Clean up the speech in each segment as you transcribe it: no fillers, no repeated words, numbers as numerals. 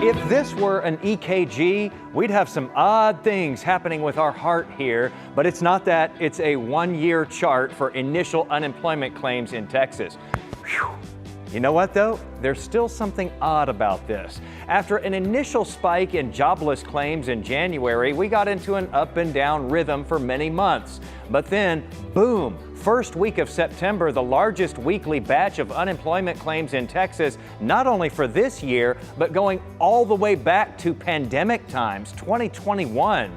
If this were an EKG, we'd have some odd things happening with our heart here, but it's not that. It's a one-year chart for initial unemployment claims in Texas. Whew. You know what though? There's still something odd about this. After an initial spike in jobless claims in January, we got into an up and down rhythm for many months. But then, boom, first week of September, the largest weekly batch of unemployment claims in Texas, not only for this year, but going all the way back to pandemic times, 2021.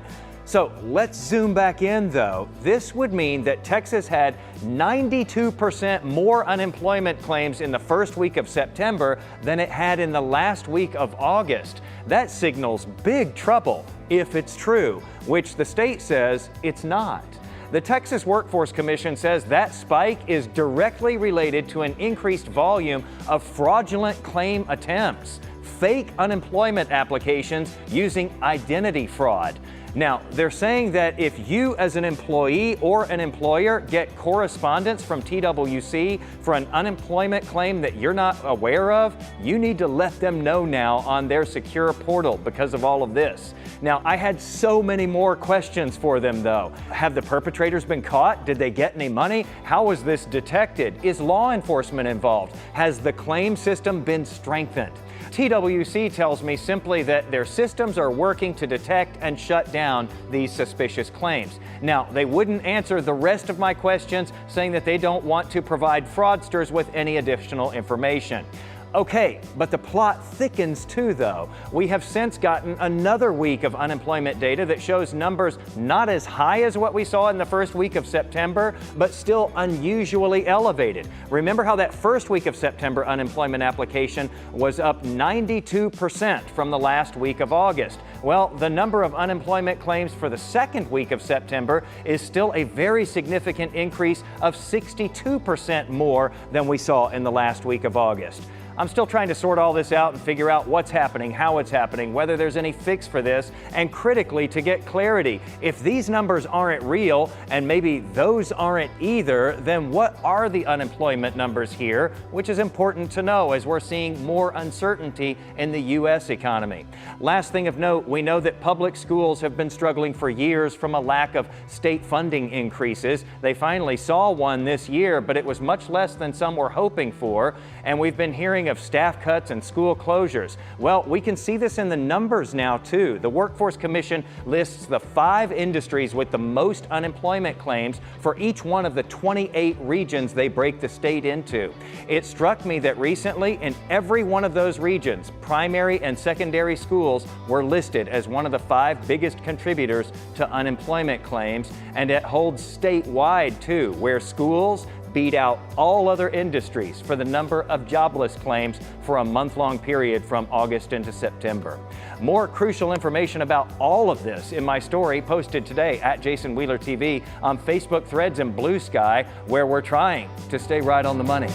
So let's zoom back in though. This would mean that Texas had 92% more unemployment claims in the first week of September than it had in the last week of August. That signals big trouble if it's true, which the state says it's not. The Texas Workforce Commission says that spike is directly related to an increased volume of fraudulent claim attempts, fake unemployment applications using identity fraud. Now, they're saying that if you as an employee or an employer get correspondence from TWC for an unemployment claim that you're not aware of, you need to let them know now on their secure portal because of all of this. Now, I had so many more questions for them though. Have the perpetrators been caught? Did they get any money? How was this detected? Is law enforcement involved? Has the claim system been strengthened? TWC tells me simply that their systems are working to detect and shut down these suspicious claims. Now, they wouldn't answer the rest of my questions, saying that they don't want to provide fraudsters with any additional information. Okay, but the plot thickens too though. We have since gotten another week of unemployment data that shows numbers not as high as what we saw in the first week of September, but still unusually elevated. Remember how that first week of September unemployment application was up 92% from the last week of August. Well, the number of unemployment claims for the second week of September is still a very significant increase of 62% more than we saw in the last week of August. I'm still trying to sort all this out and figure out what's happening, how it's happening, whether there's any fix for this, and critically to get clarity. If these numbers aren't real, and maybe those aren't either, then what are the unemployment numbers here? Which is important to know as we're seeing more uncertainty in the U.S. economy. Last thing of note, we know that public schools have been struggling for years from a lack of state funding increases. They finally saw one this year, but it was much less than some were hoping for, and we've been hearing of staff cuts and school closures. Well, we can see this in the numbers now too. The Workforce Commission lists the 5 industries with the most unemployment claims for each one of the 28 regions they break the state into. It struck me that recently in every one of those regions, primary and secondary schools were listed as one of the 5 biggest contributors to unemployment claims, and it holds statewide too, where schools beat out all other industries for the number of jobless claims for a month-long period from August into September. More crucial information about all of this in my story posted today at Jason Wheeler TV on Facebook, Threads, and Blue Sky, where we're trying to stay right on the money.